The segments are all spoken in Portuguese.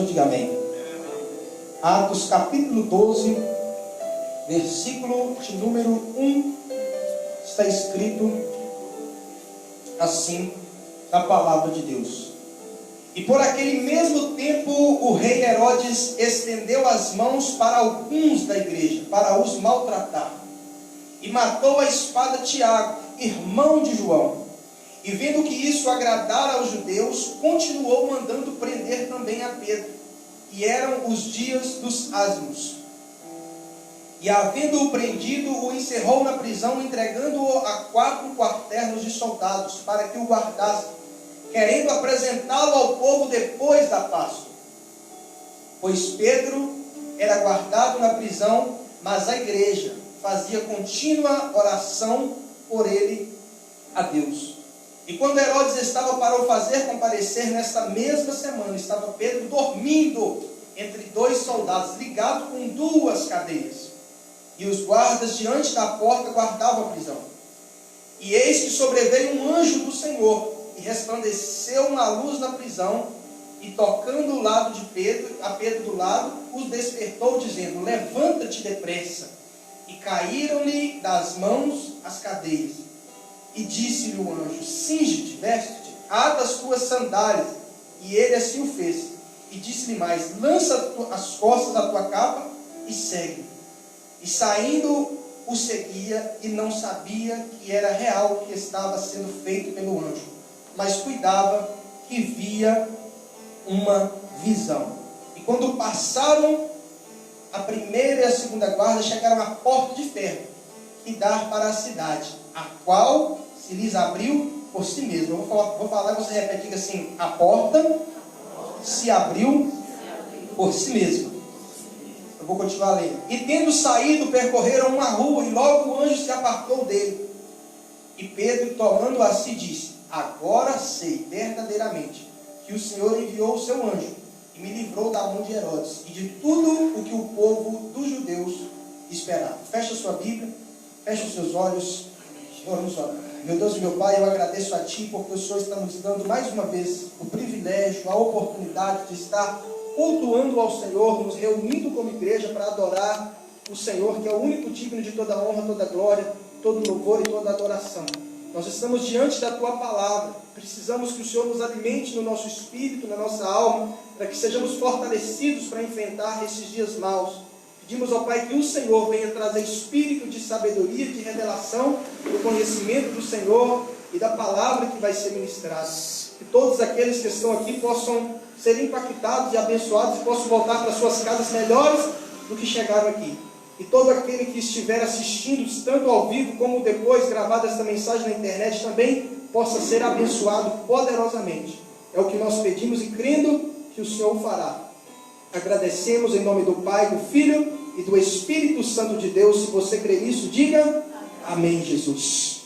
Diga amém. Atos capítulo 12, versículo de número 1, está escrito assim na palavra de Deus. E por aquele mesmo tempo o rei Herodes estendeu as mãos para alguns da igreja, para os maltratar, e matou a espada Tiago, irmão de João. E vendo que isso agradara aos judeus, continuou mandando prender também a Pedro. E eram os dias dos ázimos. E havendo-o prendido, o encerrou na prisão, entregando-o a 4 quartéis de soldados, para que o guardassem, querendo apresentá-lo ao povo depois da Páscoa. Pois Pedro era guardado na prisão, mas a igreja fazia contínua oração por ele a Deus. E quando Herodes estava para o fazer comparecer, nesta mesma semana, estava Pedro dormindo entre 2 soldados, ligado com 2 cadeias. E os guardas diante da porta guardavam a prisão. E eis que sobreveio um anjo do Senhor, e resplandeceu uma luz na prisão, e tocando o lado de Pedro, a Pedro do lado, os despertou, dizendo: levanta-te depressa. E caíram-lhe das mãos as cadeias. E disse-lhe o anjo: cinge-te, veste-te, ata as tuas sandálias. E ele assim o fez. E disse-lhe mais: lança as costas da tua capa e segue. E saindo o seguia, e não sabia que era real o que estava sendo feito pelo anjo, mas cuidava que via uma visão. E quando passaram a primeira e a segunda guarda, chegaram à porta de ferro que dá para a cidade, a qual se lhes abriu por si mesmo. Eu vou falar e você repete assim: a porta se abriu por si mesmo. Eu vou continuar lendo. E tendo saído, percorreram uma rua, e logo o anjo se apartou dele. E Pedro, tomando a si, disse: agora sei verdadeiramente que o Senhor enviou o seu anjo, e me livrou da mão de Herodes, e de tudo o que o povo dos judeus esperava. Fecha sua Bíblia, fecha os seus olhos. Vamos orar. Meu Deus e meu Pai, eu agradeço a Ti, porque o Senhor está nos dando mais uma vez o privilégio, a oportunidade de estar cultuando ao Senhor, nos reunindo como igreja para adorar o Senhor, que é o único digno de toda honra, toda glória, todo louvor e toda adoração. Nós estamos diante da Tua palavra, precisamos que o Senhor nos alimente no nosso espírito, na nossa alma, para que sejamos fortalecidos para enfrentar esses dias maus. Pedimos ao Pai que o Senhor venha trazer espírito de sabedoria, de revelação, do conhecimento do Senhor e da palavra que vai ser ministrada. Que todos aqueles que estão aqui possam ser impactados e abençoados e possam voltar para suas casas melhores do que chegaram aqui. E todo aquele que estiver assistindo, tanto ao vivo como depois gravada esta mensagem na internet, também possa ser abençoado poderosamente. É o que nós pedimos e crendo que o Senhor o fará. Agradecemos em nome do Pai, do Filho e do Espírito Santo de Deus. Se você crê nisso, diga amém, Jesus.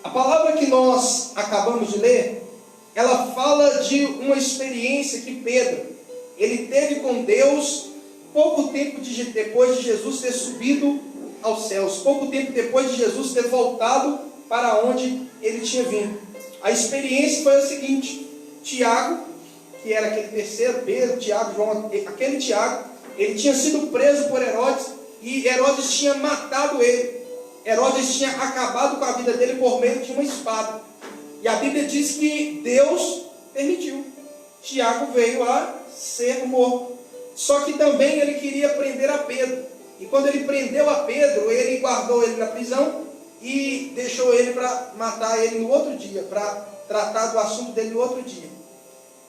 A palavra que nós acabamos de ler, ela fala de uma experiência que Pedro, ele teve com Deus pouco tempo depois de Jesus ter subido aos céus, pouco tempo depois de Jesus ter voltado para onde ele tinha vindo. A experiência foi a seguinte: Tiago, que era aquele terceiro, Pedro, Tiago, João, aquele Tiago, ele tinha sido preso por Herodes, e Herodes tinha matado ele. Herodes tinha acabado com a vida dele por meio de uma espada. E a Bíblia diz que Deus permitiu. Tiago veio a ser morto. Só que também ele queria prender a Pedro. E quando ele prendeu a Pedro, ele guardou ele na prisão e deixou ele para matar ele no outro dia, para tratar do assunto dele no outro dia.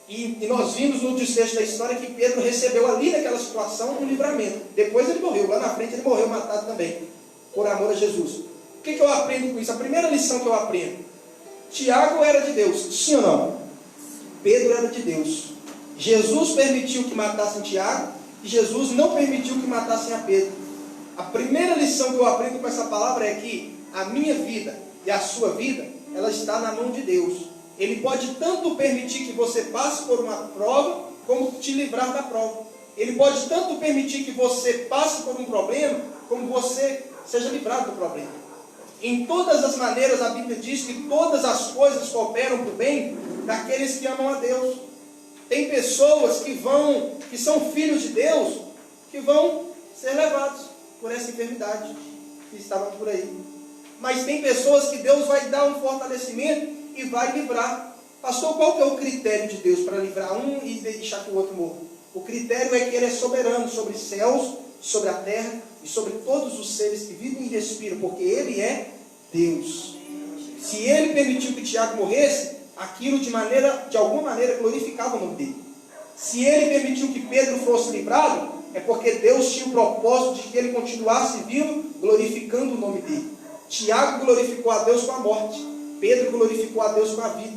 E nós vimos no desfecho da história que Pedro recebeu ali naquela situação um livramento. Depois ele morreu, lá na frente ele morreu matado também, por amor a Jesus. O que eu aprendo com isso? A primeira lição que eu aprendo: Tiago era de Deus, sim ou não? Pedro era de Deus. Jesus permitiu que matassem Tiago, e Jesus não permitiu que matassem a Pedro. A primeira lição que eu aprendo com essa palavra é que a minha vida e a sua vida, ela está na mão de Deus. Ele pode tanto permitir que você passe por uma prova, como te livrar da prova. Ele pode tanto permitir que você passe por um problema, como você seja livrado do problema. Em todas as maneiras, a Bíblia diz que todas as coisas cooperam para o bem daqueles que amam a Deus. Tem pessoas que são filhos de Deus, que vão ser levados por essa enfermidade que estava por aí. Mas tem pessoas que Deus vai dar um fortalecimento e vai livrar. Pastor, qual que é o critério de Deus para livrar um e deixar que o outro morra? O critério é que Ele é soberano sobre os céus, sobre a terra e sobre todos os seres que vivem e respiram, porque Ele é Deus. Se Ele permitiu que Tiago morresse, aquilo de alguma maneira glorificava o nome dele. Se Ele permitiu que Pedro fosse livrado, é porque Deus tinha o propósito de que ele continuasse vivo, glorificando o nome dele. Tiago glorificou a Deus com a morte, Pedro glorificou a Deus com a vida.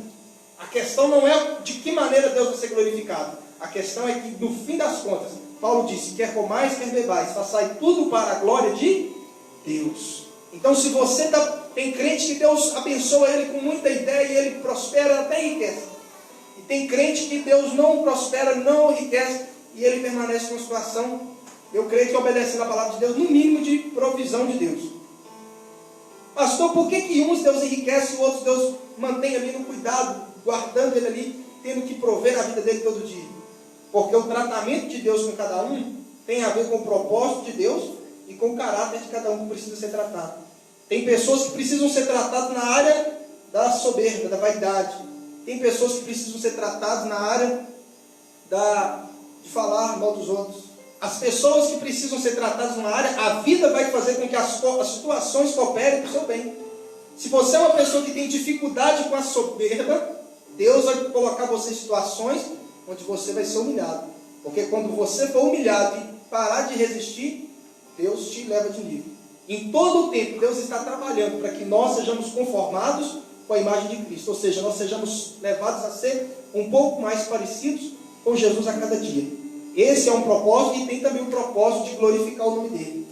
A questão não é de que maneira Deus vai ser glorificado. A questão é que, no fim das contas, Paulo disse, quer comais, quer bebais, façai tudo para a glória de Deus. Então, se você tem crente que Deus abençoa ele com muita ideia e ele prospera, até enriquece. E tem crente que Deus não prospera, não enriquece, e ele permanece com uma situação, eu creio que obedecendo a palavra de Deus, no mínimo de provisão de Deus. Pastor, por que uns Deus enriquece e outros Deus mantém ali no cuidado, guardando ele ali, tendo que prover a vida dele todo dia? Porque o tratamento de Deus com cada um tem a ver com o propósito de Deus e com o caráter de cada um que precisa ser tratado. Tem pessoas que precisam ser tratadas na área da soberba, da vaidade. Tem pessoas que precisam ser tratadas na área de falar mal dos outros. As pessoas que precisam ser tratadas numa área, a vida vai fazer com que as situações cooperem para o seu bem. Se você é uma pessoa que tem dificuldade com a soberba, Deus vai colocar você em situações onde você vai ser humilhado. Porque quando você for humilhado e parar de resistir, Deus te leva de nível. Em todo o tempo, Deus está trabalhando para que nós sejamos conformados com a imagem de Cristo. Ou seja, nós sejamos levados a ser um pouco mais parecidos com Jesus a cada dia. Esse é um propósito e tem também o propósito de glorificar o nome dele.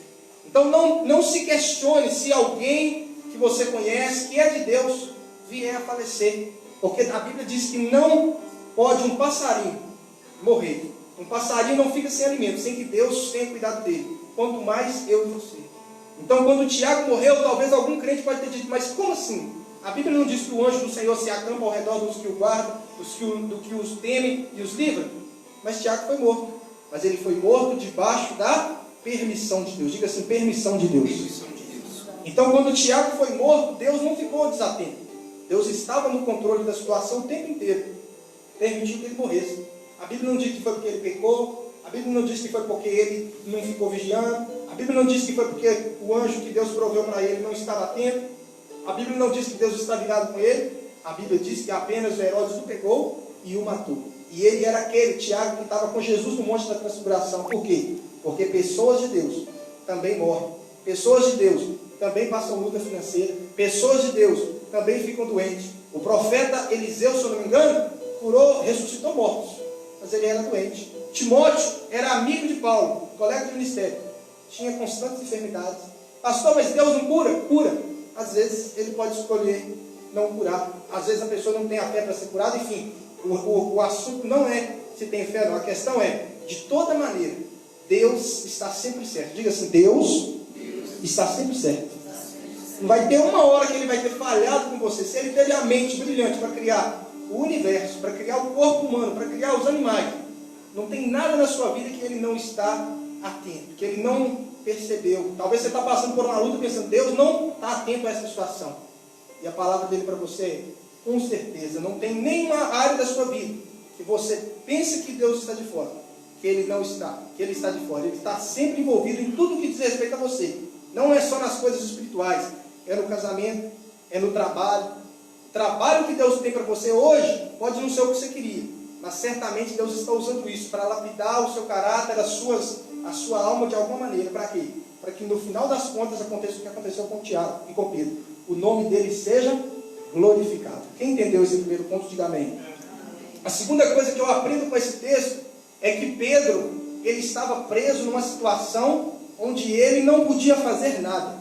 Então não se questione se alguém que você conhece, que é de Deus, vier a falecer. Porque a Bíblia diz que não pode um passarinho morrer. Um passarinho não fica sem alimento, sem que Deus tenha cuidado dele. Quanto mais eu e você. Então quando Tiago morreu, talvez algum crente pode ter dito, mas como assim? A Bíblia não diz que o anjo do Senhor se acampa ao redor dos que o guardam, do que os temem e os livra? Mas Tiago foi morto. Mas ele foi morto debaixo da permissão de Deus. Diga assim, permissão de Deus. Então quando Tiago foi morto, Deus não ficou desatento. Deus estava no controle da situação o tempo inteiro. Permitiu que ele morresse. A Bíblia não diz que foi porque ele pecou. A Bíblia não diz que foi porque ele não ficou vigiando. A Bíblia não diz que foi porque o anjo que Deus proveu para ele não estava atento. A Bíblia não diz que Deus está virado com ele. A Bíblia diz que apenas o Herodes o pegou e o matou. E ele era aquele, Tiago, que estava com Jesus no monte da transfiguração. Por quê? Porque pessoas de Deus também morrem. Pessoas de Deus também passam luta financeira. Pessoas de Deus também ficam doentes. O profeta Eliseu, se eu não me engano, ressuscitou mortos. Mas ele era doente. Timóteo era amigo de Paulo, colega de ministério. Tinha constantes enfermidades. Pastor, mas Deus não cura? Cura. Às vezes ele pode escolher não curar. Às vezes a pessoa não tem a fé para ser curada. Enfim, o assunto não é se tem fé, não. A questão é, de toda maneira, Deus está sempre certo. Diga assim, Deus está sempre certo. Não vai ter uma hora que ele vai ter falhado com você. Se ele teve a mente brilhante para criar o universo, para criar o corpo humano, para criar os animais, não tem nada na sua vida que ele não está atento, que ele não percebeu. Talvez você está passando por uma luta pensando, Deus não está atento a essa situação. E a palavra dele para você é, com certeza, não tem nenhuma área da sua vida que você pense que Deus está de fora, que ele não está, que ele está de fora. Ele está sempre envolvido em tudo que diz respeito a você. Não é só nas coisas espirituais, é no casamento, é no trabalho. O trabalho que Deus tem para você hoje pode não ser o que você queria, mas certamente Deus está usando isso para lapidar o seu caráter, a sua alma de alguma maneira. Para quê? Para que no final das contas aconteça o que aconteceu com Tiago e com Pedro. O nome dele seja glorificado. Quem entendeu esse primeiro ponto, diga amém. A segunda coisa que eu aprendo com esse texto é que Pedro, ele estava preso numa situação onde ele não podia fazer nada.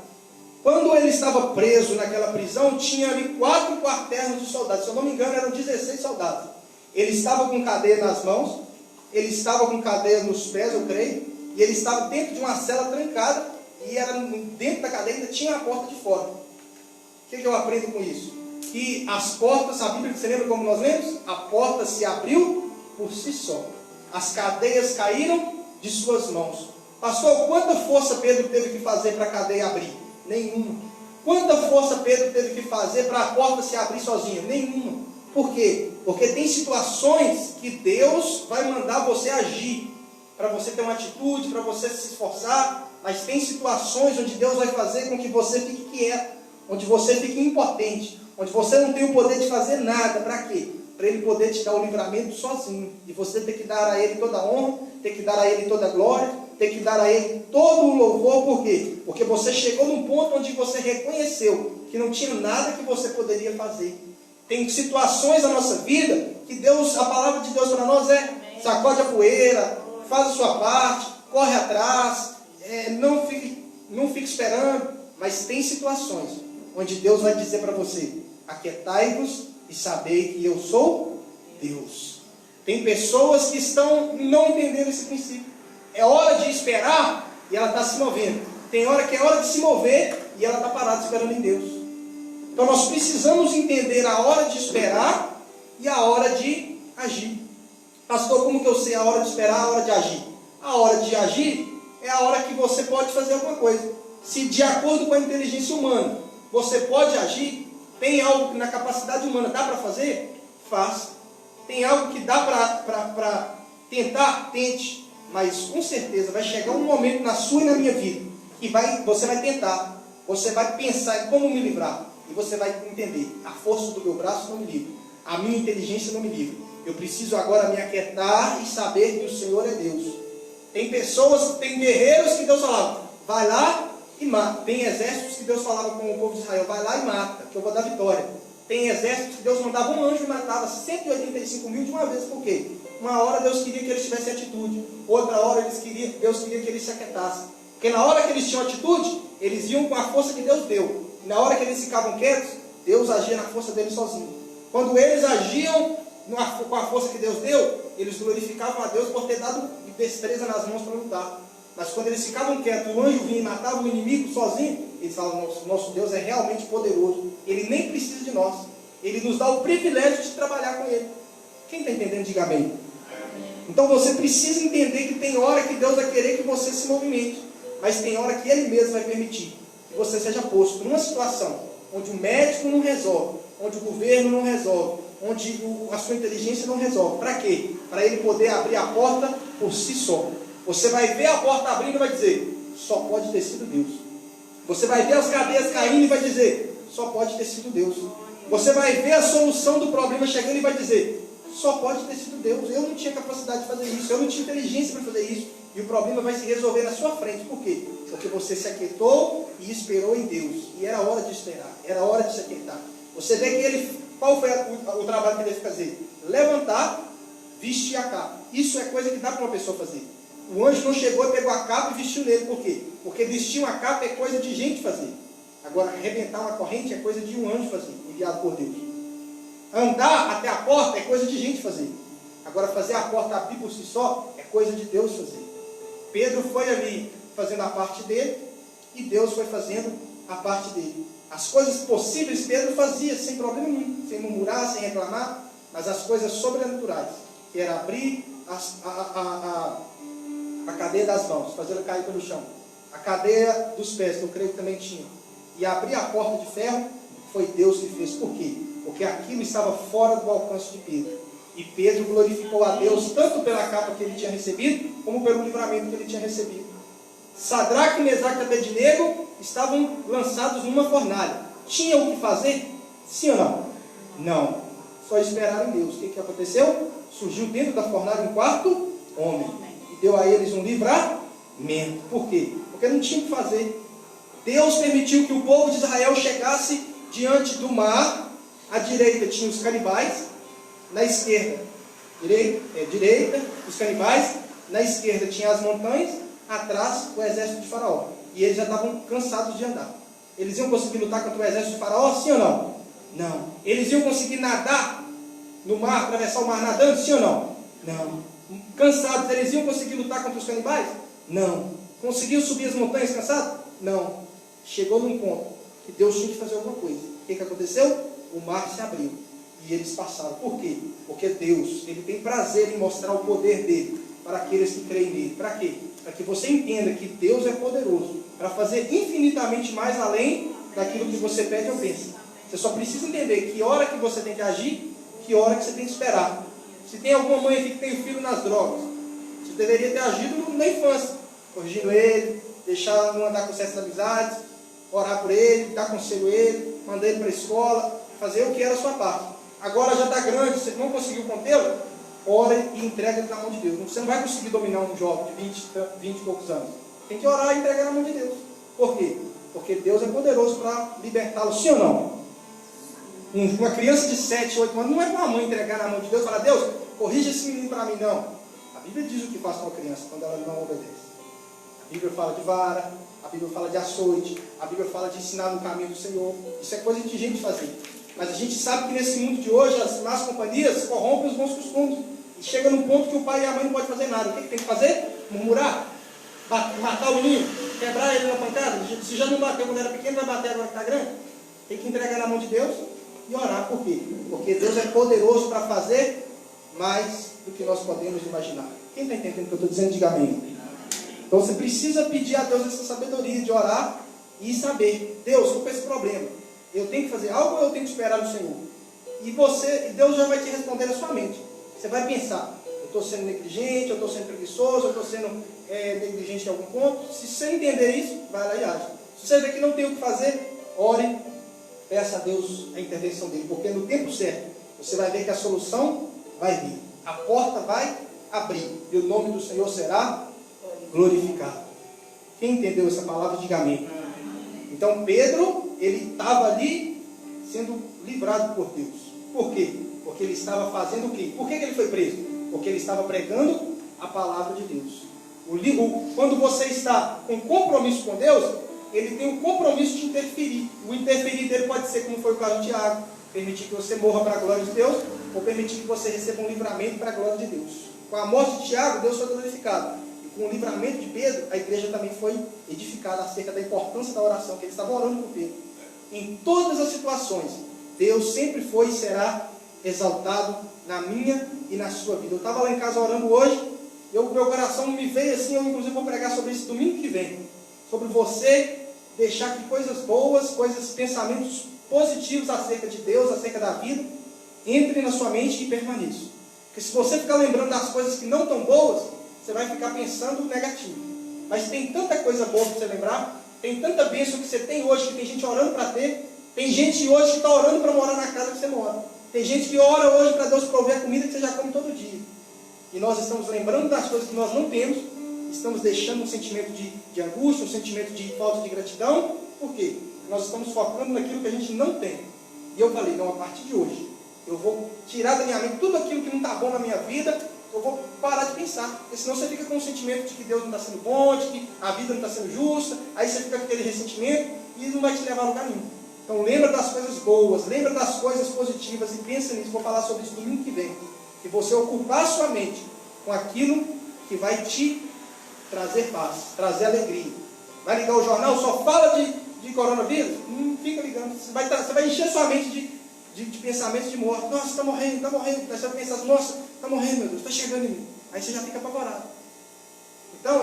Quando ele estava preso naquela prisão, tinha ali 4 quartéis de soldados. Se eu não me engano, eram 16 soldados. Ele estava com cadeia nas mãos, ele estava com cadeia nos pés, eu creio, e ele estava dentro de uma cela trancada, e dentro da cadeia ainda tinha a porta de fora. O que eu aprendo com isso? Que as portas, a Bíblia, você lembra como nós lemos? A porta se abriu por si só. As cadeias caíram de suas mãos. Pastor, quanta força Pedro teve que fazer para a cadeia abrir? Nenhuma. Quanta força Pedro teve que fazer para a porta se abrir sozinha? Nenhuma. Por quê? Porque tem situações que Deus vai mandar você agir, para você ter uma atitude, para você se esforçar, mas tem situações onde Deus vai fazer com que você fique quieto, onde você fique impotente, onde você não tem o poder de fazer nada. Para quê? Para Ele poder te dar o livramento sozinho, e você ter que dar a Ele toda a honra, ter que dar a Ele toda a glória, ter que dar a Ele todo o louvor. Por quê? Porque você chegou num ponto onde você reconheceu que não tinha nada que você poderia fazer. Tem situações na nossa vida que Deus, a palavra de Deus para nós é: sacode a poeira, faz a sua parte, corre atrás, não fique esperando. Mas tem situações onde Deus vai dizer para você: aquietai-vos e sabei que eu sou Deus. Tem pessoas que estão não entendendo esse princípio. É hora de esperar e ela está se movendo. Tem hora que é hora de se mover e ela está parada esperando em Deus. Então nós precisamos entender a hora de esperar e a hora de agir. Pastor, como que eu sei a hora de esperar, a hora de agir? A hora de agir é a hora que você pode fazer alguma coisa. Se de acordo com a inteligência humana você pode agir, tem algo que na capacidade humana dá para fazer? Faça. Tem algo que dá para tentar? Tente. Mas com certeza vai chegar um momento na sua e na minha vida que você vai tentar, você vai pensar em como me livrar, e você vai entender: a força do meu braço não me livra, a minha inteligência não me livra, eu preciso agora me aquietar e saber que o Senhor é Deus. Tem pessoas, tem guerreiros que Deus falava: vai lá e mata. Tem exércitos que Deus falava com o povo de Israel: vai lá e mata, que eu vou dar vitória. Tem exércitos que Deus mandava um anjo e matava 185 mil de uma vez. Por quê? Uma hora Deus queria que eles tivessem atitude, outra hora Deus queria que eles se aquietassem. Porque na hora que eles tinham atitude, eles iam com a força que Deus deu. E na hora que eles ficavam quietos, Deus agia na força deles sozinho. Quando eles agiam com a força que Deus deu, eles glorificavam a Deus por ter dado destreza nas mãos para lutar. Mas quando eles ficavam quietos, o anjo vinha e matava o inimigo sozinho, eles falavam: nosso Deus é realmente poderoso, Ele nem precisa de nós, Ele nos dá o privilégio de trabalhar com Ele. Quem está entendendo, diga amém. Então você precisa entender que tem hora que Deus vai querer que você se movimente, mas tem hora que Ele mesmo vai permitir que você seja posto numa situação onde o médico não resolve, onde o governo não resolve, onde a sua inteligência não resolve. Para quê? Para Ele poder abrir a porta por si só. Você vai ver a porta abrindo e vai dizer: só pode ter sido Deus. Você vai ver as cadeias caindo e vai dizer: só pode ter sido Deus. Você vai ver a solução do problema chegando e vai dizer: só pode ter sido Deus. Eu não tinha capacidade de fazer isso, eu não tinha inteligência para fazer isso. E o problema vai se resolver na sua frente. Por quê? Porque você se aquietou e esperou em Deus. E era hora de esperar, era hora de se aquietar. Você vê que qual foi o trabalho que ele teve que fazer? Levantar, vestir a capa. Isso é coisa que dá para uma pessoa fazer. O anjo não chegou e pegou a capa e vestiu nele. Por quê? Porque vestir uma capa é coisa de gente fazer. Agora, arrebentar uma corrente é coisa de um anjo fazer, enviado por Deus. Andar até a porta é coisa de gente fazer. Agora, fazer a porta abrir por si só é coisa de Deus fazer. Pedro foi ali fazendo a parte dele e Deus foi fazendo a parte dele. As coisas possíveis Pedro fazia sem problema nenhum, sem murmurar, sem reclamar, mas as coisas sobrenaturais, que era abrir a cadeia das mãos, fazê-la cair pelo chão, a cadeia dos pés, que eu creio que também tinha, e abrir a porta de ferro, foi Deus que fez. Por quê? Porque aquilo estava fora do alcance de Pedro. E Pedro glorificou a Deus tanto pela capa que ele tinha recebido, como pelo livramento que ele tinha recebido. Sadraque, Mesaque e Abednego estavam lançados numa fornalha. Tinham o que fazer? Sim ou não? Não. Só esperaram em Deus. O que aconteceu? Surgiu dentro da fornalha um quarto homem. E deu a eles um livramento. Por quê? Porque não tinha o que fazer. Deus permitiu que o povo de Israel chegasse diante do mar. À direita tinha os canibais, na esquerda, direita, os canibais, na esquerda tinha as montanhas, atrás o exército de Faraó. E eles já estavam cansados de andar. Eles iam conseguir lutar contra o exército de Faraó, sim ou não? Não. Eles iam conseguir nadar no mar, atravessar o mar nadando, sim ou não? Não. Cansados, eles iam conseguir lutar contra os canibais? Não. Conseguiam subir as montanhas cansados? Não. Chegou num ponto que Deus tinha que fazer alguma coisa. O que aconteceu? O mar se abriu. E eles passaram. Por quê? Porque Deus, Ele tem prazer em mostrar o poder dEle para aqueles que creem nele. Para quê? Para que você entenda que Deus é poderoso para fazer infinitamente mais além daquilo que você pede ou pensa. Você só precisa entender que hora que você tem que agir, que hora que você tem que esperar. Se tem alguma mãe aqui que tem filho nas drogas, você deveria ter agido na infância, corrigindo ele, deixar não andar com certas amizades, orar por ele, dar conselho a ele, mandar ele para a escola, fazer o que era a sua parte. Agora já está grande, você não conseguiu contê-lo, ora e entrega ele na mão de Deus. Você não vai conseguir dominar um jovem de 20 e poucos anos. Tem que orar e entregar na mão de Deus. Por quê? Porque Deus é poderoso para libertá-lo, sim ou não? Uma criança de 7, 8 anos não é para a mãe entregar na mão de Deus e falar: Deus, corrija esse menino para mim, não. A Bíblia diz o que faz com a criança quando ela não obedece. A Bíblia fala de vara, a Bíblia fala de açoite, a Bíblia fala de ensinar no caminho do Senhor. Isso é coisa de gente fazer. Mas a gente sabe que nesse mundo de hoje as más companhias corrompem os bons costumes. E chega num ponto que o pai e a mãe não podem fazer nada. O que tem que fazer? Murmurar, matar o menino, quebrar ele na pancada. Se já não bateu quando era pequeno, vai bater agora que está grande. Tem que entregar na mão de Deus e orar. Por quê? Porque Deus é poderoso para fazer mais do que nós podemos imaginar. Quem está entendendo o que eu estou dizendo? Diga amém. Então você precisa pedir a Deus essa sabedoria de orar e saber: Deus, qual é esse problema? Eu tenho que fazer algo ou eu tenho que esperar no Senhor? E Deus já vai te responder na sua mente. Você vai pensar: eu estou sendo negligente, eu estou sendo preguiçoso, eu estou sendo negligente em algum ponto. Se você entender isso, vai lá e age. Se você ver que não tem o que fazer, ore, peça a Deus a intervenção dele. Porque no tempo certo, você vai ver que a solução vai vir. A porta vai abrir. E o nome do Senhor será glorificado. Quem entendeu essa palavra, diga amém. Então Pedro, ele estava ali sendo livrado por Deus. Por quê? Porque ele estava fazendo o quê? Por que ele foi preso? Porque ele estava pregando a palavra de Deus. Quando você está em compromisso com Deus, ele tem um compromisso de interferir. O interferir dele pode ser, como foi o caso de Tiago, permitir que você morra para a glória de Deus, ou permitir que você receba um livramento para a glória de Deus. Com a morte de Tiago, Deus foi glorificado. Com o livramento de Pedro, a igreja também foi edificada acerca da importância da oração, que ele estava orando por Pedro. Em todas as situações, Deus sempre foi e será exaltado na minha e na sua vida. Eu estava lá em casa orando hoje, meu coração me veio assim, eu inclusive vou pregar sobre isso domingo que vem, sobre você deixar que coisas boas, pensamentos positivos acerca de Deus, acerca da vida, entrem na sua mente e permaneçam. Porque se você ficar lembrando das coisas que não estão boas, você vai ficar pensando negativo. Mas tem tanta coisa boa para você lembrar, tem tanta bênção que você tem hoje, que tem gente orando para ter, tem gente hoje que está orando para morar na casa que você mora, tem gente que ora hoje para Deus prover a comida que você já come todo dia. E nós estamos lembrando das coisas que nós não temos, estamos deixando um sentimento de angústia, um sentimento de falta de gratidão. Por quê? Nós estamos focando naquilo que a gente não tem. E eu falei: não, a partir de hoje, eu vou tirar da minha mente tudo aquilo que não está bom na minha vida. Eu vou parar de pensar, porque senão você fica com o sentimento de que Deus não está sendo bom, de que a vida não está sendo justa, aí você fica com aquele ressentimento e não vai te levar a lugar nenhum. Então lembra das coisas boas, lembra das coisas positivas e pensa nisso. Vou falar sobre isso domingo que vem. Que você ocupar a sua mente com aquilo que vai te trazer paz, trazer alegria. Vai ligar o jornal, só fala de coronavírus? Não fica ligando, você vai encher sua mente de pensamentos de morte. Nossa, está morrendo, está morrendo. Aí você vai pensar: nossa, está morrendo, meu Deus, está chegando em mim. Aí você já fica apavorado. Então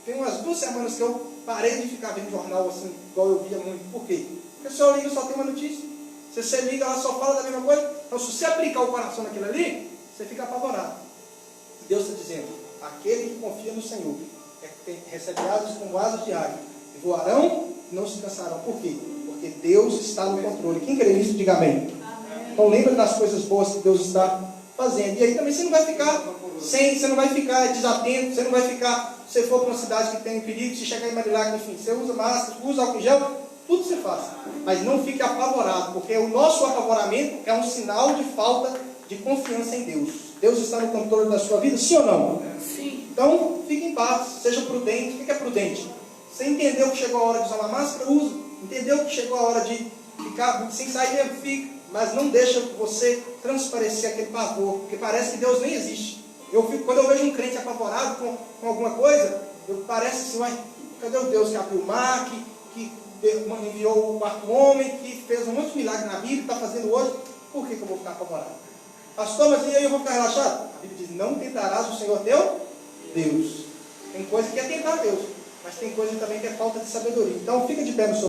tem umas 2 semanas que eu parei de ficar vendo jornal assim, igual eu via muito. Por quê? Porque se eu ligo, só tem uma notícia. Se você liga, ela só fala da mesma coisa. Então se você aplicar o coração naquilo ali, você fica apavorado. Deus está dizendo: aquele que confia no Senhor recebe asas como asas de águia, e voarão e não se cansarão. Por quê? Porque Deus está no controle. Quem crê nisso, diga amém. Então lembra das coisas boas que Deus está fazendo. E aí também você não vai ficar você não vai ficar desatento, você não vai ficar, se você for para uma cidade que tem perigo, se chegar em Marilagre, enfim, você usa máscara, usa álcool em gel, tudo você faz. Mas não fique apavorado, porque o nosso apavoramento é um sinal de falta de confiança em Deus. Deus está no controle da sua vida, sim ou não? Sim. Então, fique em paz, seja prudente. O que é prudente? Você entendeu que chegou a hora de usar uma máscara? Usa. Entendeu que chegou a hora de ficar sem sair mesmo? Fica. Mas não deixa você transparecer aquele pavor, porque parece que Deus nem existe. Quando eu vejo um crente apavorado com alguma coisa, parece assim: uai, cadê o Deus que abriu o mar, que enviou o quarto homem, que fez um monte de milagre na Bíblia, está fazendo hoje? Por que eu vou ficar apavorado? Pastor, mas e aí eu vou ficar relaxado? A Bíblia diz, não tentarás o Senhor teu Deus. Tem coisa que é tentar Deus, mas tem coisa também que é falta de sabedoria. Então fica de pé no seu